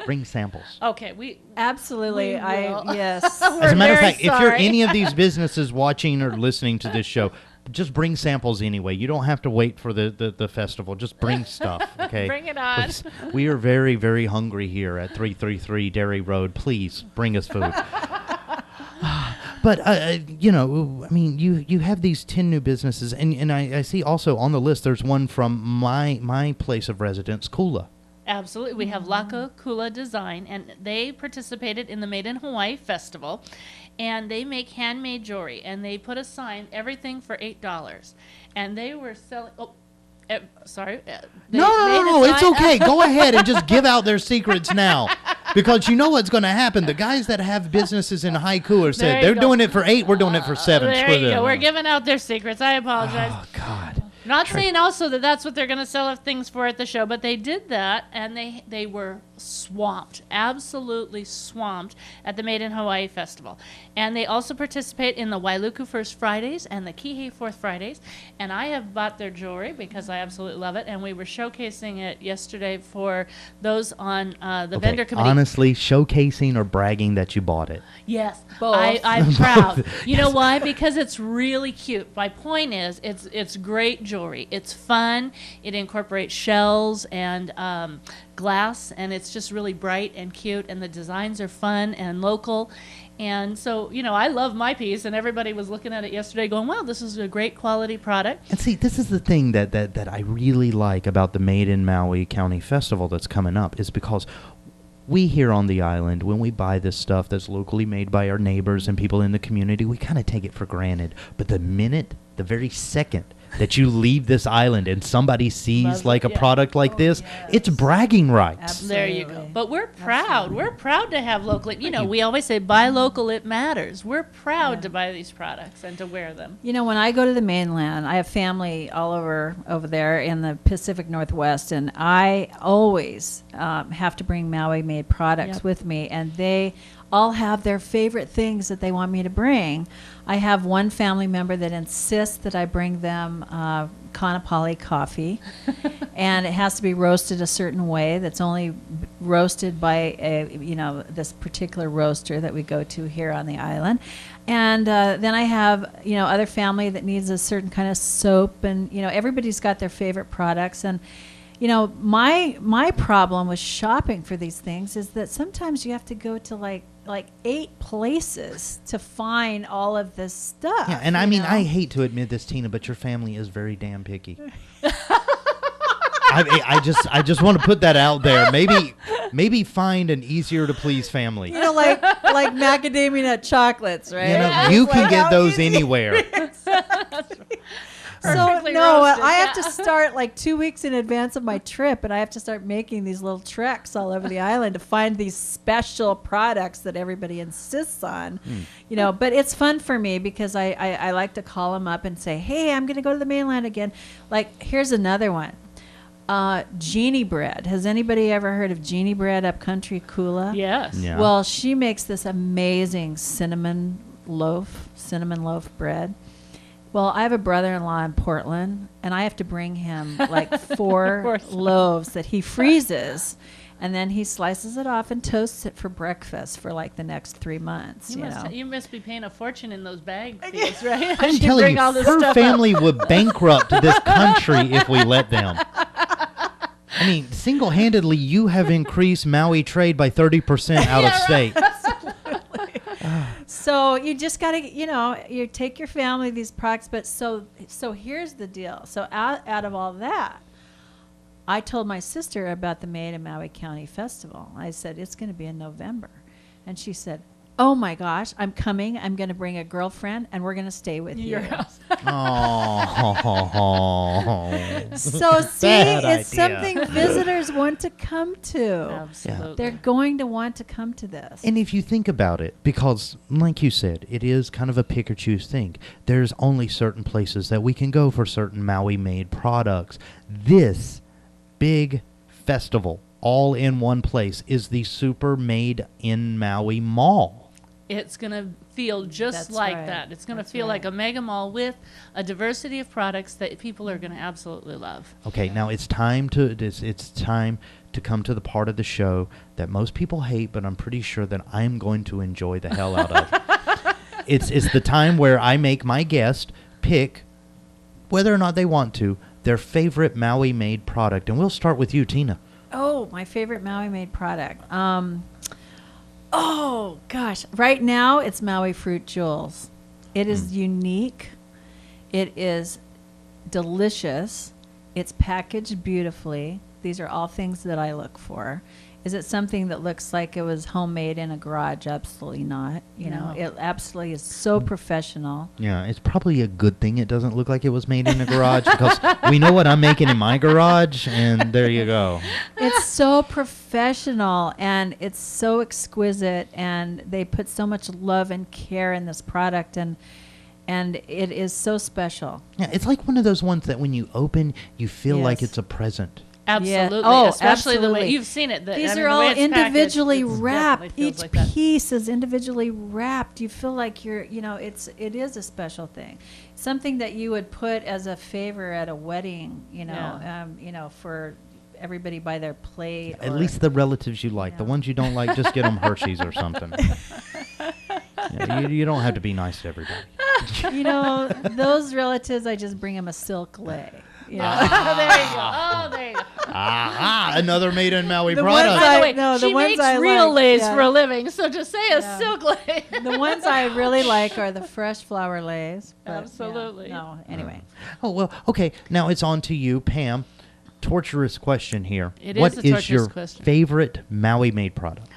bring samples. Okay, Absolutely. We will. Yes. As a matter of very fact, if you're sorry. any of these businesses watching or listening to this show, just bring samples anyway. You don't have to wait for the festival. Just bring stuff, okay? Bring it on. Please. We are very, very hungry here at 333 Dairy Road. Please, bring us food. But, you know, I mean, you have these 10 new businesses, and I see also on the list there's one from my place of residence, Kula. Absolutely. We have Laka Kula Design, and they participated in the Made in Hawaii Festival, and they make handmade jewelry, and they put a sign, everything for $8. And they were selling, sorry. No, it's okay. Go ahead and just give out their secrets now. Because you know what's going to happen. The guys that have businesses in haiku are said, they're doing it for 8, we're doing it for 7. There you go. We're giving out their secrets. I apologize. Oh, God. Not saying also that that's what they're going to sell things for at the show, but they did that, and they were swamped, absolutely swamped at the Made in Hawaii Festival. And they also participate in the Wailuku First Fridays and the Kihei Fourth Fridays, and I have bought their jewelry because I absolutely love it, and we were showcasing it yesterday for those on the vendor committee. Honestly, showcasing or bragging that you bought it? Yes, Both. I'm proud. You know why? Because it's really cute. My point is, it's great jewelry. It's fun. It incorporates shells and glass, and it's just really bright and cute, and the designs are fun and local. And so, you know, I love my piece, and everybody was looking at it yesterday going, wow, this is a great quality product. And see, this is the thing that I really like about the Made in Maui County Festival that's coming up, is because we here on the island, when we buy this stuff that's locally made by our neighbors and people in the community, we kind of take it for granted. But the very second that you leave this island and somebody sees Love like it, a yeah. product like this, it's bragging rights. There you go. But we're proud. We're proud to have local. You know, we always say buy local, it matters. We're proud to buy these products and to wear them. You know, when I go to the mainland, I have family all over there in the Pacific Northwest, and I always have to bring Maui-made products with me, and they all have their favorite things that they want me to bring. I have one family member that insists that I bring them Kanapali coffee, and it has to be roasted a certain way. That's only roasted by this particular roaster that we go to here on the island. And then I have other family that needs a certain kind of soap, and everybody's got their favorite products. And my problem with shopping for these things is that sometimes you have to go to like 8 places to find all of this stuff. Yeah, and I mean, I hate to admit this, Tina, but your family is very damn picky. I just want to put that out there. Maybe find an easier to please family. You know, like macadamia nut chocolates, right? You know, you can get those anywhere. So Perfectly no, roasted, I have yeah. to start like 2 weeks in advance of my trip, and I have to start making these little treks all over the island to find these special products that everybody insists on. You know, but it's fun for me because I like to call them up and say, hey, I'm going to go to the mainland again. Like, here's another one. Genie bread. Has anybody ever heard of Genie bread up country, Kula? Yes. Yeah. Well, she makes this amazing cinnamon loaf bread. Well, I have a brother-in-law in Portland, and I have to bring him like 4 loaves that he freezes, and then he slices it off and toasts it for breakfast for like the next 3 months. You must be paying a fortune in those bag fees, right? I'm As telling bring you, all this her stuff family would bankrupt this country if we let them. I mean, single-handedly, you have increased Maui trade by 30% out of state. So you just got to, you take your family these products. But so here's the deal. So out of all that, I told my sister about the Made in Maui County Festival. I said, it's going to be in November. And she said, oh my gosh, I'm coming. I'm going to bring a girlfriend, and we're going to stay with you. Your house. Oh. So see, Bad it's idea. something visitors want to come to. Absolutely. They're going to want to come to this. And if you think about it, because like you said, it is kind of a pick or choose thing. There's only certain places that we can go for certain Maui-made products. This big festival, all in one place, is the Super Made in Maui Mall. It's going to feel just That's like right. that. It's going to That's feel right. like a mega mall with a diversity of products that people are going to absolutely love. Okay, now it's time to come to the part of the show that most people hate, but I'm pretty sure that I'm going to enjoy the hell out of. It's the time where I make my guest pick, whether or not they want to, their favorite Maui-made product. And we'll start with you, Teena. Oh, my favorite Maui-made product. Oh, gosh. Right now, it's Maui Fruit Jewels. It is unique. It is delicious. It's packaged beautifully. These are all things that I look for. Is it something that looks like it was homemade in a garage? Absolutely not. You know, it absolutely is so professional. Yeah, it's probably a good thing it doesn't look like it was made in a garage because we know what I'm making in my garage, and there you go. It's so professional, and it's so exquisite, and they put so much love and care in this product, and it is so special. Yeah, it's like one of those ones that when you open, you feel like Yes. it's a present. Absolutely. Oh, Especially the way absolutely. you've seen it. These I mean, are the all way it's individually packaged, it wrapped. definitely feels Each like that. piece is individually wrapped. You feel like it is a special thing, something that you would put as a favor at a wedding. For everybody by their plate. At or- least the relatives you like. The ones you don't like, just get them Hershey's or something. Yeah, you don't have to be nice to everybody. those relatives, I just bring them a silk lei. there you go. Oh, there you go. Aha! Another made in Maui The product. ones By the I- way, no, the she ones makes I real like, lace yeah. for a living, so just say a Yeah. silk lay. The ones I really like are the fresh flower leis. but, yeah, Absolutely. No, anyway. Oh, well, okay. Now it's on to you, Pam. Torturous question here. It What is a is torturous your question. favorite Maui-made product?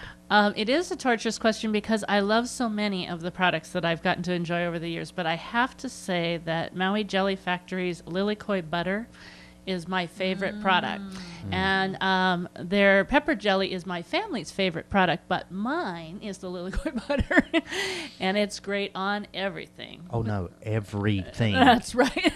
It is a torturous question because I love so many of the products that I've gotten to enjoy over the years, but I have to say that Maui Jelly Factory's Lilikoi butter is my favorite product. And their pepper jelly is my family's favorite product, but mine is the Lilikoi butter. And it's great on everything. Oh, no, everything. That's right.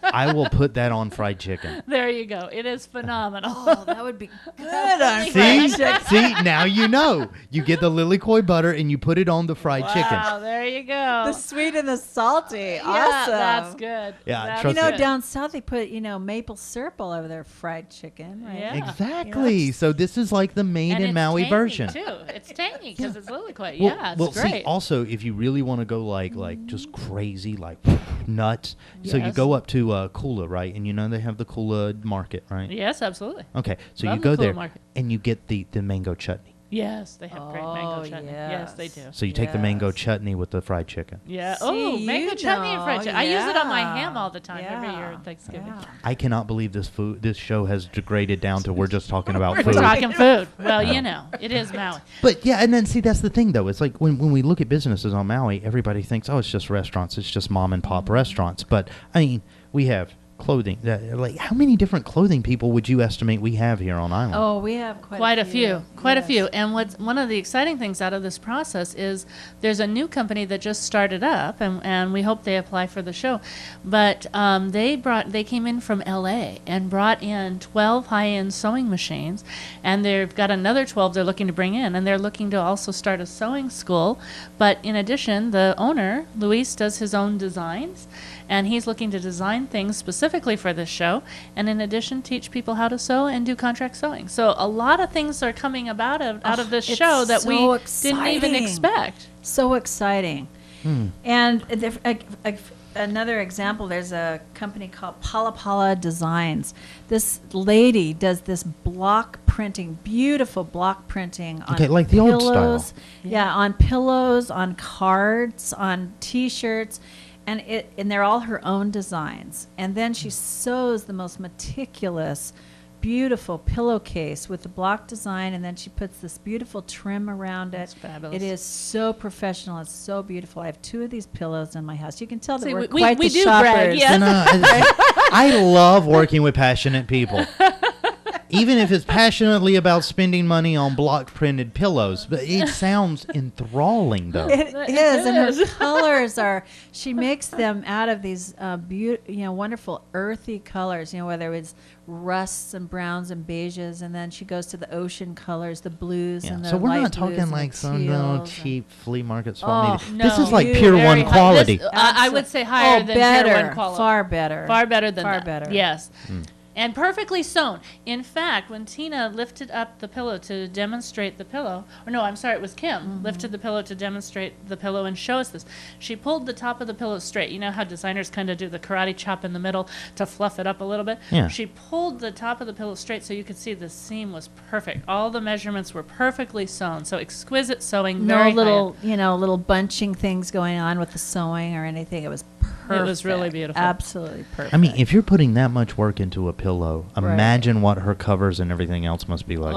I will put that on fried chicken. There you go. It is phenomenal. Oh, that would be good on See? See? Now you know. You get the Lilikoi butter and you put it on the fried chicken. Wow, there you go. The sweet and the salty. Yeah, Awesome. that's good. Yeah, That's trust You know, good. down south they put, maple syrup all over their fried chicken, right? Yeah. Exactly. So this is like the made And in it's Maui tangy, version. too. It's tangy because it's Lilikoi. Well, Yeah, it's well, great. see, also, if you really want to go like just crazy, like nuts, so you Yes. go up to Kula, right? And they have the Kula market, right? Yes, absolutely. Okay, so Love you the go Kula there market. and you get the mango chutney. Yes, they have great mango chutney. Yes, they do. So you take the mango chutney with the fried chicken. Yeah. See, Mango you chutney and fried know, chicken. I use it on my yeah. ham all the time every year Yeah. at Thanksgiving. Yeah. I cannot believe this show has degraded down to we're just talking about We're food. talking food. Well, it is Maui. But yeah, and then see, that's the thing though. It's like when we look at businesses on Maui, everybody thinks, oh, it's just restaurants. It's just mom and pop restaurants. But I mean, we have clothing. Like, how many different clothing people would you estimate we have here on island? Oh, we have Quite a few. Yes. And one of the exciting things out of this process is there's a new company that just started up, and we hope they apply for the show. But they came in from LA and brought in 12 high-end sewing machines, and they've got another 12 they're looking to bring in, and they're looking to also start a sewing school. But in addition, the owner, Luis, does his own designs, and he's looking to design things specifically for this show, and in addition, teach people how to sew and do contract sewing. So a lot of things are coming out of this it's show that so we didn't even exciting. expect. So exciting. And another example, there's a company called Pala Pala Designs. This lady does this block printing, beautiful block printing on Okay, like the old pillows. style. Yeah, on pillows, on cards, on T-shirts. And they're all her own designs. And then she sews the most meticulous, beautiful pillowcase with the block design, and then she puts this beautiful trim around it. That's fabulous. It is so professional. It's so beautiful. I have 2 of these pillows in my house. You can tell that See, we're we quite the do shoppers. brag, yes. And, I love working with passionate people. Even if it's passionately about spending money on block printed pillows, but it sounds enthralling though. It is, and her colors are. She makes them out of these, wonderful earthy colors. Whether it's rusts and browns and beiges, and then she goes to the ocean colors, the blues Yeah. and the So we're light not blues talking and like the some teals little and- cheap flea market swap meeting. no, This is like you- Pier Very 1 high. quality. This, I would say higher than better, Pier 1 quality. far better, Far better than far that. better. Yes. And perfectly sewn. In fact, when Tina lifted up the pillow to demonstrate the pillow, or no, I'm sorry, it was Kim, lifted the pillow to demonstrate the pillow and show us this. She pulled the top of the pillow straight. You know how designers kind of do the karate chop in the middle to fluff it up a little bit? Yeah. She pulled the top of the pillow straight so you could see the seam was perfect. All the measurements were perfectly sewn. So exquisite sewing, No very little, little bunching things going on with the sewing or anything. It was perfect. It was really beautiful. Absolutely perfect. I mean, if you're putting that much work into a pillow, imagine what her covers and everything else must be like.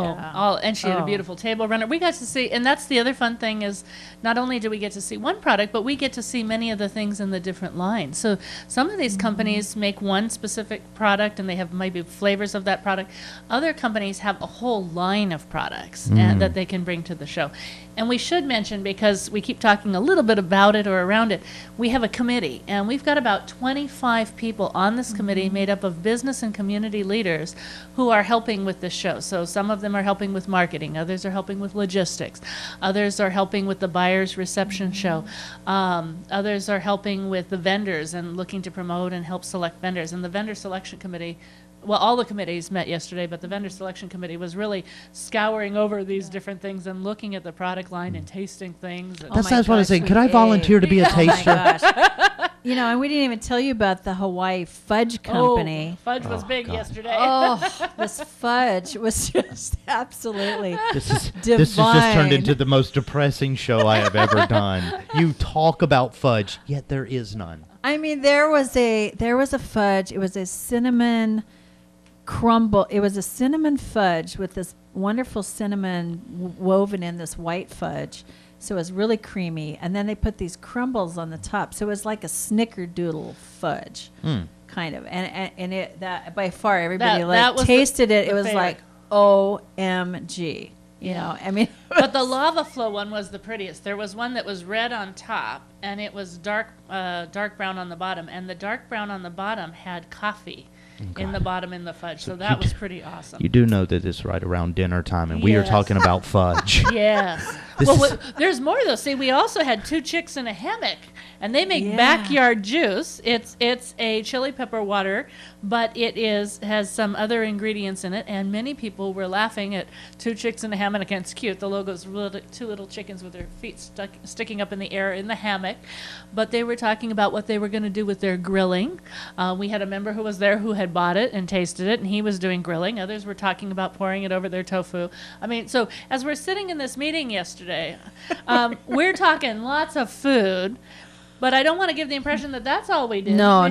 And she had a beautiful table runner. We got to see, and that's the other fun thing is not only do we get to see one product, but we get to see many of the things in the different lines. So some of these companies make one specific product and they have maybe flavors of that product. Other companies have a whole line of products and that they can bring to the show. And we should mention, because we keep talking a little bit about it or around it, we have a committee, and we've got about 25 people on this committee made up of business and community leaders who are helping with this show. So some of them are helping with marketing, others are helping with logistics, others are helping with the buyer's reception show, others are helping with the vendors and looking to promote and help select vendors. And the vendor selection committee, well, all the committees met yesterday, but the vendor selection committee was really scouring over these different things and looking at the product line and tasting things. And That's my what I was gosh, saying. Could I volunteer to be a Oh my taster? gosh. And we didn't even tell you about the Hawaii Fudge Company. Oh, fudge was big God. yesterday. Oh, this fudge was just absolutely This has just turned divine. into the most depressing show I have ever done. You talk about fudge, yet there is none. I mean, there was a fudge. It was a cinnamon crumble. It was a cinnamon fudge with this wonderful cinnamon woven in this white fudge. So it was really creamy. And then they put these crumbles on the top. So it was like a snickerdoodle fudge, kind of. And it that by far everybody That was tasted it. the It was favorite. like OMG. I mean. But the lava flow one was the prettiest. There was one that was red on top, and it was dark brown on the bottom. And the dark brown on the bottom had coffee in the bottom in the fudge. So that was pretty awesome. You do know that it's right around dinner time, and we are Yes. talking about fudge. Yes. This Well, is- there's more though. See, we also had 2 chicks in a hammock And they make backyard juice. It's a chili pepper water, but has some other ingredients in it. And many people were laughing at two chicks in a hammock. And it's cute. The logo's two little chickens with their feet sticking up in the air in the hammock. But they were talking about what they were going to do with their grilling. We had a member who was there who had bought it and tasted it, and he was doing grilling. Others were talking about pouring it over their tofu. I mean, so as we're sitting in this meeting yesterday, we're talking lots of food. But I don't want to give the impression that that's all we did. No.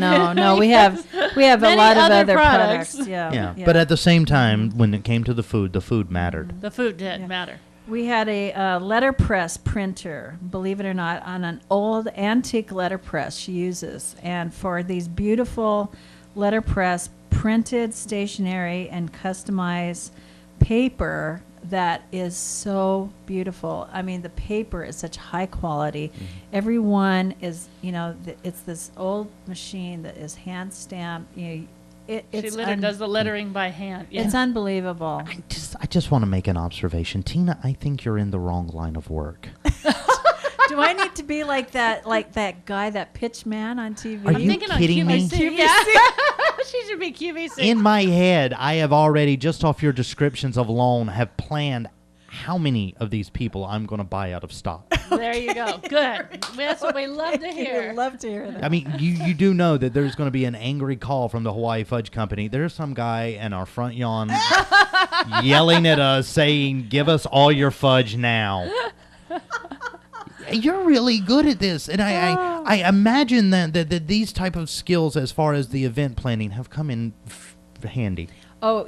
We have a lot of other products. Yeah. But at the same time, when it came to the food mattered. The food did matter. We had a letterpress printer, believe it or not, on an old antique letterpress she uses. And for these beautiful letterpress printed stationery and customized paper that is so beautiful. I mean, the paper is such high quality. Mm-hmm. Everyone is, it's this old machine that is hand stamped. She does the lettering by hand. Yeah. It's unbelievable. I just want to make an observation. Tina, I think you're in the wrong line of work. Do I need to be like that guy, that pitch man on TV? Are you kidding me? She should be QVC. In my head, I have already, just off your descriptions of loan, have planned how many of these people I'm going to buy out of stock. There you go. Good. That's what we love to hear. We love to hear that. I mean, you do know that there's going to be an angry call from the Hawaii Fudge Company. There's some guy in our front yawn yelling at us saying, "Give us all your fudge now." You're really good at this, and I imagine that these type of skills, as far as the event planning, have come in handy. Oh,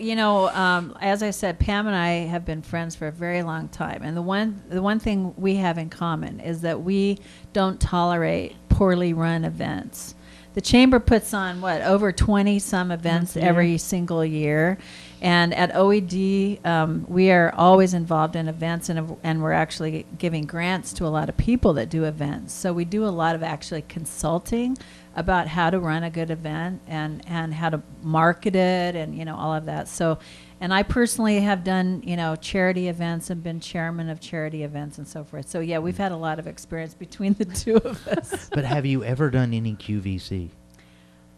as I said, Pam and I have been friends for a very long time, and the one thing we have in common is that we don't tolerate poorly run events. The Chamber puts on, over 20 some events every single year. And at OED, we are always involved in events, and we're actually giving grants to a lot of people that do events. So we do a lot of actually consulting about how to run a good event and how to market it and, all of that. So, and I personally have done, charity events and been chairman of charity events and so forth. So, yeah, we've had a lot of experience between the two of us. But have you ever done any QVC?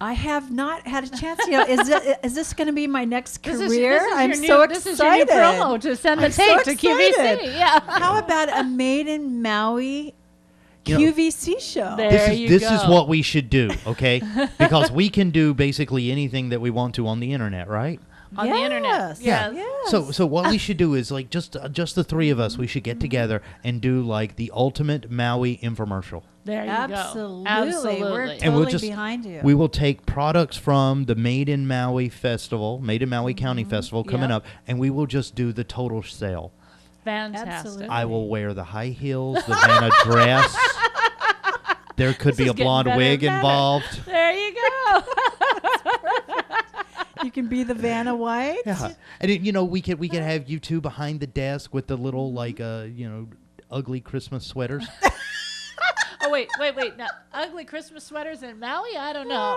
I have not had a chance. Is this going to be my next career? I'm so excited. This is your new promo to send the tape to QVC. Yeah. How about a Made in Maui QVC show? This is what we should do, okay? Because we can do basically anything that we want to on the internet, right? On the internet. Yeah. Yes. So what we should do is just the three of us, we should get together and do the ultimate Maui infomercial. There you go. Absolutely. We're totally behind you. We will take products from the Made in Maui Festival, Made in Maui County Festival coming up, and we will just do the total sale. Fantastic. Absolutely. I will wear the high heels, the Vanna dress. There could be a blonde wig involved. There you go. You can be the Vanna White. Yeah, and we could have you two behind the desk with the little ugly Christmas sweaters. Oh wait! Now, ugly Christmas sweaters in Maui? I don't know.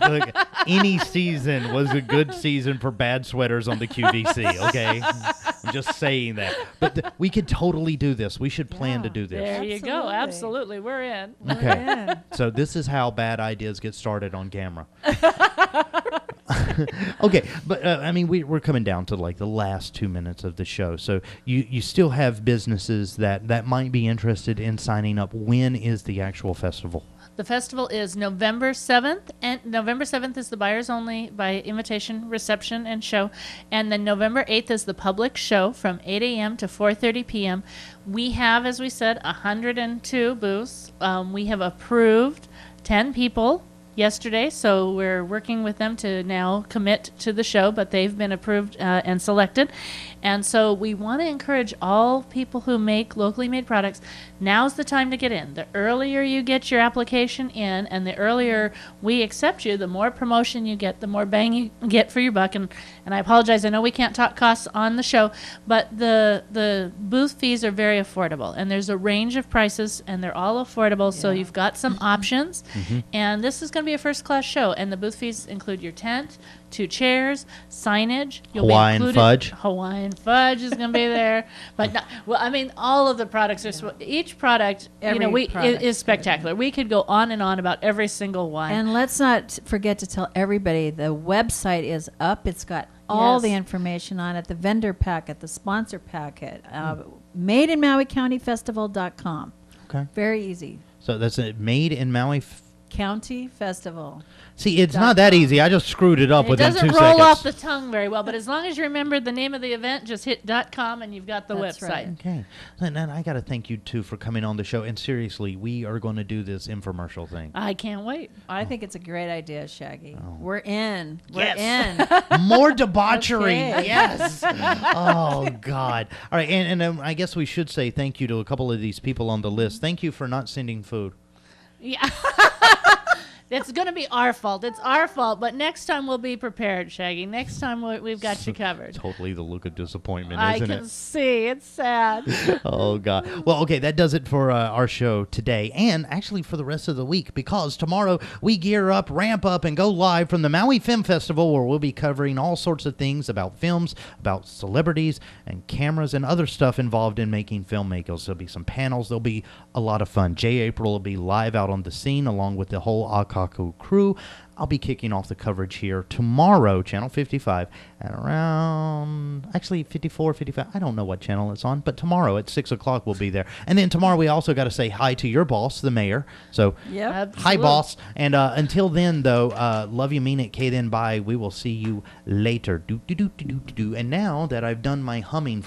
Look, any season was a good season for bad sweaters on the QVC. Okay, I'm just saying that. But we could totally do this. We should plan to do this. There you go. Absolutely, we're in. Okay. So this is how bad ideas get started on camera. Okay, but we're coming down to the last 2 minutes of the show. So you still have businesses that might be interested in signing up. When is the actual festival? The festival is November 7th, and November 7th is the buyers only by invitation reception and show, and then November 8th is the public show from 8 a.m. to 4:30 p.m. We have, as we said, 102 booths. We have approved 10 people yesterday, so we're working with them to now commit to the show, but they've been approved and selected. And so we want to encourage all people who make locally made products. Now's the time to get in. The earlier you get your application in and the earlier we accept you, the more promotion you get, the more bang you get for your buck. And I apologize, I know we can't talk costs on the show, but the booth fees are very affordable. And there's a range of prices, and they're all affordable, so you've got some options. Mm-hmm. And this is going going to be a first-class show, and the booth fees include your tent, 2 chairs, signage. Hawaiian fudge. Hawaiian fudge is going to be there. But, all of the products are, each product, is spectacular. We could go on and on about every single one. And let's not forget to tell everybody the website is up. It's got all the information on it, the vendor packet, the sponsor packet, madeinmauicountyfestival.com. Okay. Very easy. So that's it. Made in Maui County Festival. See, it's not that easy. I just screwed it up within 2 seconds. It doesn't roll off the tongue very well, but as long as you remember the name of the event, just hit .com and you've got the website. Right. Okay. And I got to thank you, too, for coming on the show. And seriously, we are going to do this infomercial thing. I can't wait. I think it's a great idea, Shaggy. Oh. We're in. Yes. We're in. More debauchery. Okay. Yes. Oh, God. All right. And I guess we should say thank you to a couple of these people on the list. Thank you for not sending food. Yeah. It's going to be our fault. It's our fault. But next time we'll be prepared, Shaggy. Next time we've got you covered. Totally the look of disappointment, isn't it? I can see. It's sad. Oh, God. Well, okay, that does it for our show today, and actually for the rest of the week, because tomorrow we gear up, ramp up, and go live from the Maui Film Festival, where we'll be covering all sorts of things about films, about celebrities, and cameras, and other stuff involved in making filmmakers. There'll be some panels. There'll be a lot of fun. J. April will be live out on the scene, along with the whole AKU crew. I'll be kicking off the coverage here tomorrow, Channel 55, at around, actually 54, 55, I don't know what channel it's on, but tomorrow at 6 o'clock we'll be there. And then tomorrow we also got to say hi to your boss, the mayor. So, hi, boss. And until then, though, love you, mean it, K then, bye. We will see you later. And now that I've done my humming